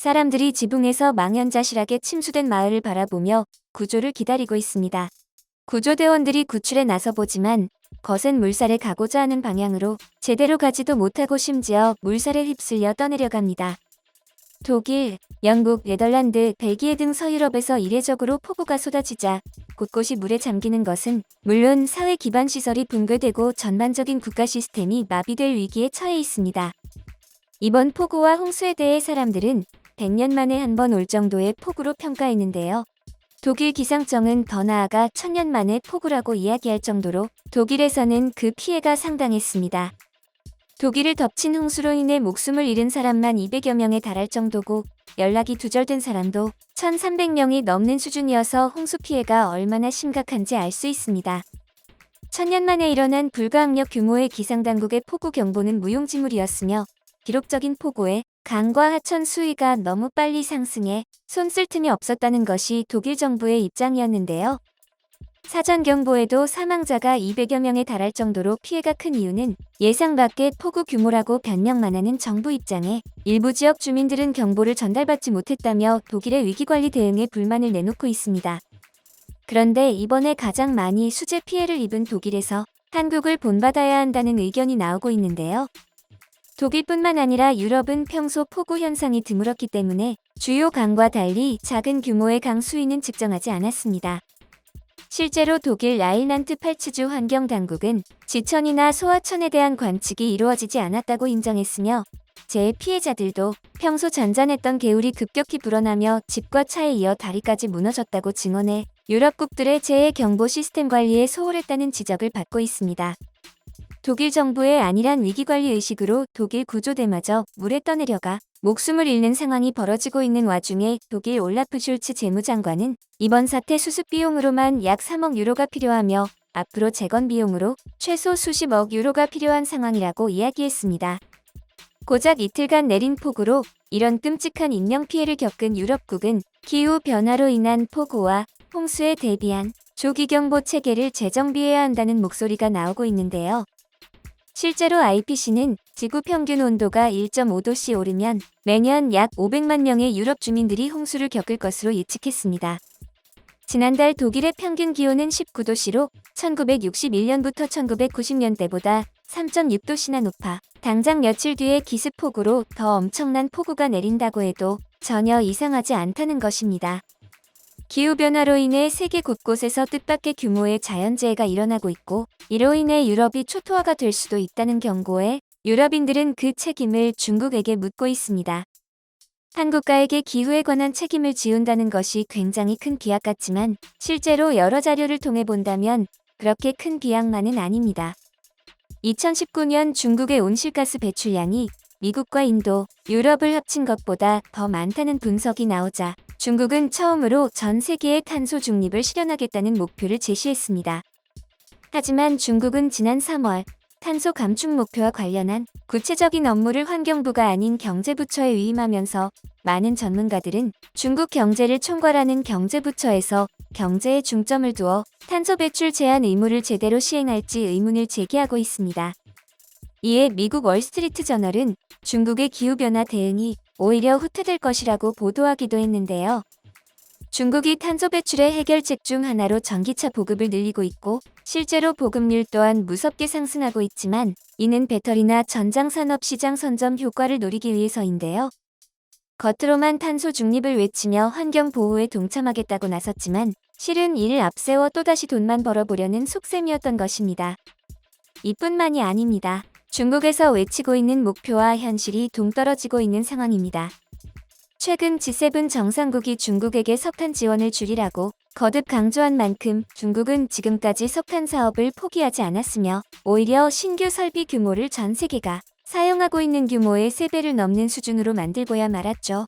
사람들이 지붕에서 망연자실하게 침수된 마을을 바라보며 구조를 기다리고 있습니다. 구조대원들이 구출에 나서보지만 거센 물살에 가고자 하는 방향으로 제대로 가지도 못하고 심지어 물살에 휩쓸려 떠내려갑니다. 독일, 영국, 네덜란드, 벨기에 등 서유럽에서 이례적으로 폭우가 쏟아지자 곳곳이 물에 잠기는 것은 물론 사회 기반 시설이 붕괴되고 전반적인 국가 시스템이 마비될 위기에 처해 있습니다. 이번 폭우와 홍수에 대해 사람들은 100년 만에 한 번 올 정도의 폭우로 평가했는데요. 독일 기상청은 더 나아가 1000년 만에 폭우라고 이야기할 정도로 독일에서는 그 피해가 상당했습니다. 독일을 덮친 홍수로 인해 목숨을 잃은 사람만 200여 명에 달할 정도고 연락이 두절된 사람도 1300명이 넘는 수준이어서 홍수 피해가 얼마나 심각한지 알 수 있습니다. 1000년 만에 일어난 불가항력 규모의 기상당국의 폭우 경보는 무용지물이었으며 기록적인 폭우에 강과 하천 수위가 너무 빨리 상승해 손 쓸 틈이 없었다는 것이 독일 정부의 입장이었는데요. 사전 경보에도 사망자가 200여 명에 달할 정도로 피해가 큰 이유는 예상 밖의 폭우 규모라고 변명만 하는 정부 입장에 일부 지역 주민들은 경보를 전달받지 못했다며 독일의 위기관리 대응에 불만을 내놓고 있습니다. 그런데 이번에 가장 많이 수재 피해를 입은 독일에서 한국을 본받아야 한다는 의견이 나오고 있는데요. 독일뿐만 아니라 유럽은 평소 폭우 현상이 드물었기 때문에 주요 강과 달리 작은 규모의 강 수위는 측정하지 않았습니다. 실제로 독일 라인란트-팔츠주 환경당국은 지천이나 소하천에 대한 관측이 이루어지지 않았다고 인정했으며 재해 피해자들도 평소 잔잔했던 개울이 급격히 불어나며 집과 차에 이어 다리까지 무너졌다고 증언해 유럽국들의 재해 경보 시스템 관리에 소홀했다는 지적을 받고 있습니다. 독일 정부의 안일한 위기관리 의식으로 독일 구조대마저 물에 떠내려가 목숨을 잃는 상황이 벌어지고 있는 와중에 독일 올라프 숄츠 재무장관은 이번 사태 수습 비용으로만 약 3억 유로가 필요하며 앞으로 재건 비용으로 최소 수십억 유로가 필요한 상황이라고 이야기했습니다. 고작 이틀간 내린 폭우로 이런 끔찍한 인명피해를 겪은 유럽국은 기후변화로 인한 폭우와 홍수에 대비한 조기경보 체계를 재정비해야 한다는 목소리가 나오고 있는데요. 실제로 IPC는 지구 평균 온도가 1.5도씨 오르면 매년 약 500만 명의 유럽 주민들이 홍수를 겪을 것으로 예측했습니다. 지난달 독일의 평균 기온은 19도씨로 1961년부터 1990년대보다 3.6도씨나 높아 당장 며칠 뒤에 기습폭우로 더 엄청난 폭우가 내린다고 해도 전혀 이상하지 않다는 것입니다. 기후변화로 인해 세계 곳곳에서 뜻밖의 규모의 자연재해가 일어나고 있고 이로 인해 유럽이 초토화가 될 수도 있다는 경고에 유럽인들은 그 책임을 중국에게 묻고 있습니다. 한 국가에게 기후에 관한 책임을 지운다는 것이 굉장히 큰 비약 같지만 실제로 여러 자료를 통해 본다면 그렇게 큰 비약만은 아닙니다. 2019년 중국의 온실가스 배출량이 미국과 인도, 유럽을 합친 것보다 더 많다는 분석이 나오자 중국은 처음으로 전 세계의 탄소 중립을 실현하겠다는 목표를 제시했습니다. 하지만 중국은 지난 3월 탄소 감축 목표와 관련한 구체적인 업무를 환경부가 아닌 경제부처에 위임하면서 많은 전문가들은 중국 경제를 총괄하는 경제부처에서 경제에 중점을 두어 탄소 배출 제한 의무를 제대로 시행할지 의문을 제기하고 있습니다. 이에 미국 월스트리트 저널은 중국의 기후변화 대응이 오히려 후퇴될 것이라고 보도하기도 했는데요. 중국이 탄소 배출의 해결책 중 하나로 전기차 보급을 늘리고 있고 실제로 보급률 또한 무섭게 상승하고 있지만 이는 배터리나 전장산업 시장 선점 효과를 노리기 위해서인데요. 겉으로만 탄소 중립을 외치며 환경 보호에 동참하겠다고 나섰지만 실은 이를 앞세워 또다시 돈만 벌어보려는 속셈이었던 것입니다. 이뿐만이 아닙니다. 중국에서 외치고 있는 목표와 현실이 동떨어지고 있는 상황입니다. 최근 G7 정상국이 중국에게 석탄 지원을 줄이라고 거듭 강조한 만큼 중국은 지금까지 석탄 사업을 포기하지 않았으며 오히려 신규 설비 규모를 전 세계가 사용하고 있는 규모의 3배를 넘는 수준으로 만들고야 말았죠.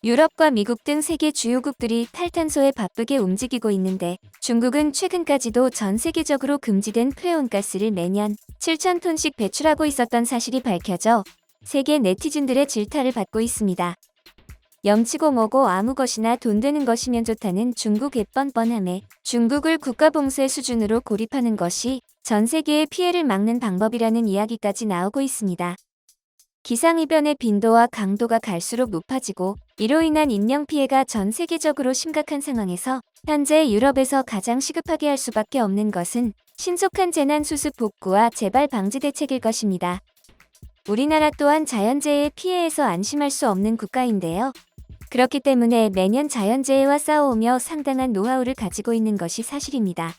유럽과 미국 등 세계 주요국들이 탈탄소에 바쁘게 움직이고 있는데 중국은 최근까지도 전 세계적으로 금지된 프레온가스를 매년 7,000톤씩 배출하고 있었던 사실이 밝혀져 세계 네티즌들의 질타를 받고 있습니다. 염치고 뭐고 아무 것이나 돈 되는 것이면 좋다는 중국의 뻔뻔함에 중국을 국가봉쇄 수준으로 고립하는 것이 전 세계의 피해를 막는 방법이라는 이야기까지 나오고 있습니다. 기상이변의 빈도와 강도가 갈수록 높아지고 이로 인한 인명피해가 전 세계적으로 심각한 상황에서 현재 유럽에서 가장 시급하게 할 수밖에 없는 것은 신속한 재난수습 복구와 재발 방지 대책일 것입니다. 우리나라 또한 자연재해의 피해에서 안심할 수 없는 국가인데요. 그렇기 때문에 매년 자연재해와 싸워오며 상당한 노하우를 가지고 있는 것이 사실입니다.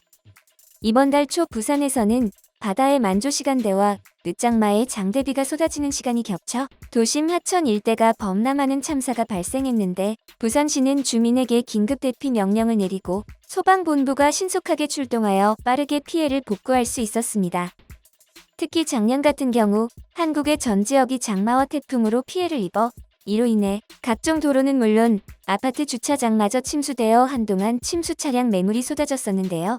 이번 달 초 부산에서는 바다의 만조시간대와 늦장마의 장대비가 쏟아지는 시간이 겹쳐 도심 하천 일대가 범람하는 참사가 발생했는데 부산시는 주민에게 긴급 대피 명령을 내리고 소방본부가 신속하게 출동하여 빠르게 피해를 복구할 수 있었습니다. 특히 작년 같은 경우 한국의 전 지역이 장마와 태풍으로 피해를 입어 이로 인해 각종 도로는 물론 아파트 주차장마저 침수되어 한동안 침수 차량 매물이 쏟아졌었는데요.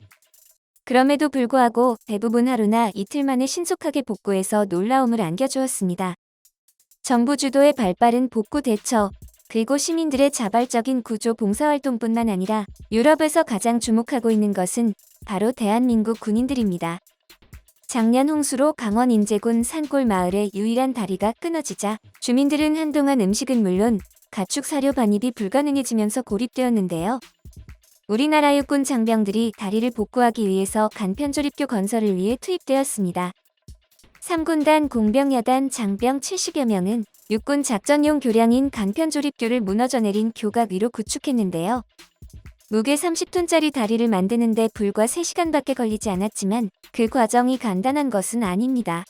그럼에도 불구하고 대부분 하루나 이틀 만에 신속하게 복구해서 놀라움을 안겨주었습니다. 정부 주도의 발빠른 복구 대처, 그리고 시민들의 자발적인 구조 봉사활동뿐만 아니라 유럽에서 가장 주목하고 있는 것은 바로 대한민국 군인들입니다. 작년 홍수로 강원 인제군 산골 마을의 유일한 다리가 끊어지자 주민들은 한동안 음식은 물론 가축 사료 반입이 불가능해지면서 고립되었는데요. 우리나라 육군 장병들이 다리를 복구하기 위해서 간편조립교 건설을 위해 투입되었습니다. 3군단 공병여단 장병 70여 명은 육군 작전용 교량인 간편조립교를 무너져 내린 교각 위로 구축했는데요. 무게 30톤짜리 다리를 만드는데 불과 3시간밖에 걸리지 않았지만 그 과정이 간단한 것은 아닙니다.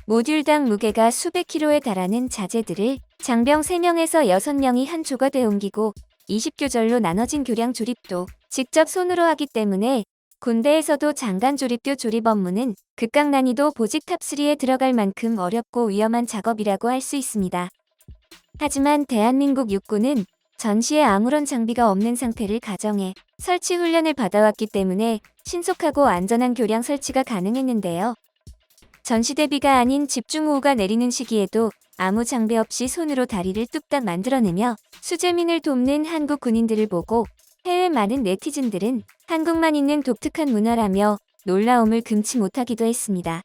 모듈당 무게가 수백 킬로에 달하는 자재들을 장병 3명에서 6명이 한 조각에 옮기고 20교절로 나눠진 교량 조립도 직접 손으로 하기 때문에 군대에서도 장관 조립교 조립 업무는 극강 난이도 보직 탑3에 들어갈 만큼 어렵고 위험한 작업이라고 할 수 있습니다. 하지만 대한민국 육군은 전시에 아무런 장비가 없는 상태를 가정해 설치 훈련을 받아왔기 때문에 신속하고 안전한 교량 설치가 가능했는데요. 전시 대비가 아닌 집중호우가 내리는 시기에도 아무 장비 없이 손으로 다리를 뚝딱 만들어내며 수재민을 돕는 한국 군인들을 보고 해외 많은 네티즌들은 한국만 있는 독특한 문화라며 놀라움을 금치 못하기도 했습니다.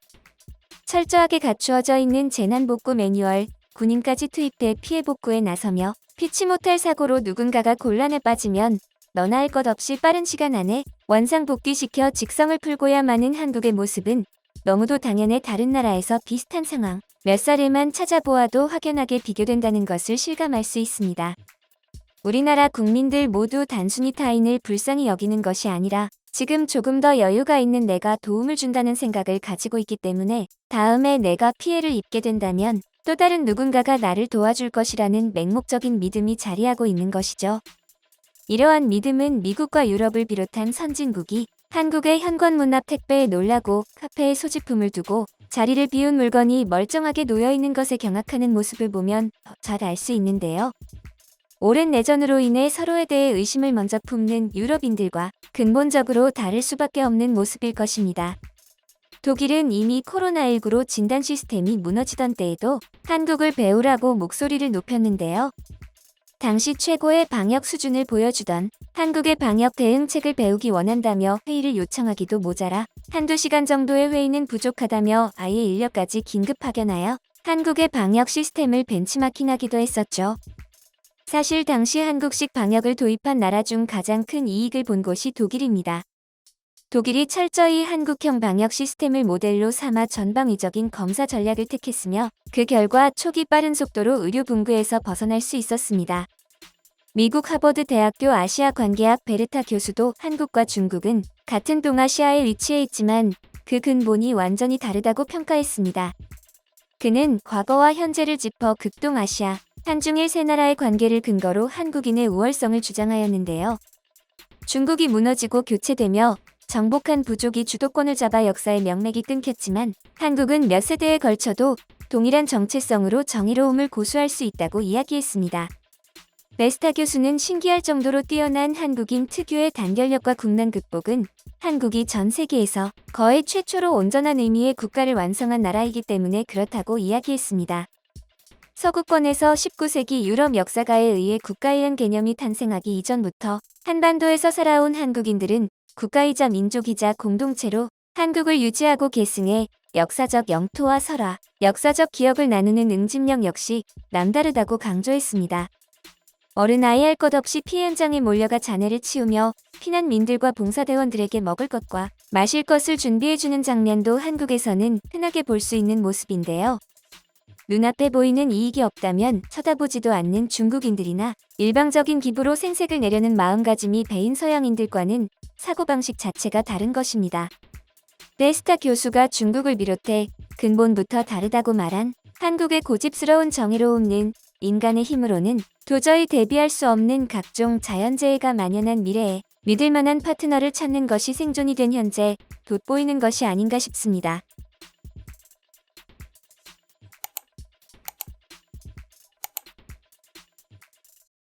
철저하게 갖추어져 있는 재난복구 매뉴얼, 군인까지 투입해 피해 복구에 나서며 피치 못할 사고로 누군가가 곤란에 빠지면 너나 할 것 없이 빠른 시간 안에 원상 복귀시켜 직성을 풀고야 마는 한국의 모습은 너무도 당연해 다른 나라에서 비슷한 상황 몇 사례만 찾아보아도 확연하게 비교된다는 것을 실감할 수 있습니다. 우리나라 국민들 모두 단순히 타인을 불쌍히 여기는 것이 아니라 지금 조금 더 여유가 있는 내가 도움을 준다는 생각을 가지고 있기 때문에 다음에 내가 피해를 입게 된다면 또 다른 누군가가 나를 도와줄 것이라는 맹목적인 믿음이 자리하고 있는 것이죠. 이러한 믿음은 미국과 유럽을 비롯한 선진국이 한국의 현관문 앞 택배에 놀라고 카페에 소지품을 두고 자리를 비운 물건이 멀쩡하게 놓여있는 것에 경악하는 모습을 보면 잘 알 수 있는데요. 오랜 내전으로 인해 서로에 대해 의심을 먼저 품는 유럽인들과 근본적으로 다를 수밖에 없는 모습일 것입니다. 독일은 이미 코로나19로 진단 시스템이 무너지던 때에도 한국을 배우라고 목소리를 높였는데요. 당시 최고의 방역 수준을 보여주던 한국의 방역 대응책을 배우기 원한다며 회의를 요청하기도 모자라 한두 시간 정도의 회의는 부족하다며 아예 인력까지 긴급 파견하여 한국의 방역 시스템을 벤치마킹하기도 했었죠. 사실 당시 한국식 방역을 도입한 나라 중 가장 큰 이익을 본 곳이 독일입니다. 독일이 철저히 한국형 방역 시스템을 모델로 삼아 전방위적인 검사 전략을 택했으며 그 결과 초기 빠른 속도로 의료 붕괴에서 벗어날 수 있었습니다. 미국 하버드 대학교 아시아 관계학 베르타 교수도 한국과 중국은 같은 동아시아에 위치해 있지만 그 근본이 완전히 다르다고 평가했습니다. 그는 과거와 현재를 짚어 극동아시아, 한중일 세 나라의 관계를 근거로 한국인의 우월성을 주장하였는데요. 중국이 무너지고 교체되며 정복한 부족이 주도권을 잡아 역사의 명맥이 끊겼지만 한국은 몇 세대에 걸쳐도 동일한 정체성으로 정의로움을 고수할 수 있다고 이야기했습니다. 베스타 교수는 신기할 정도로 뛰어난 한국인 특유의 단결력과 국난 극복은 한국이 전 세계에서 거의 최초로 온전한 의미의 국가를 완성한 나라이기 때문에 그렇다고 이야기했습니다. 서구권에서 19세기 유럽 역사가에 의해 국가이란 개념이 탄생하기 이전부터 한반도에서 살아온 한국인들은 국가이자 민족이자 공동체로 한국을 유지하고 계승해 역사적 영토와 설화, 역사적 기억을 나누는 응집력 역시 남다르다고 강조했습니다. 어른 아이 할 것 없이 피해 현장에 몰려가 잔해를 치우며 피난민들과 봉사대원들에게 먹을 것과 마실 것을 준비해주는 장면도 한국에서는 흔하게 볼 수 있는 모습인데요. 눈앞에 보이는 이익이 없다면 쳐다보지도 않는 중국인들이나 일방적인 기부로 생색을 내려는 마음가짐이 배인 서양인들과는 사고방식 자체가 다른 것입니다. 데스타 교수가 중국을 비롯해 근본부터 다르다고 말한 한국의 고집스러운 정의로움은 인간의 힘으로는 도저히 대비할 수 없는 각종 자연재해가 만연한 미래에 믿을 만한 파트너를 찾는 것이 생존이 된 현재 돋보이는 것이 아닌가 싶습니다.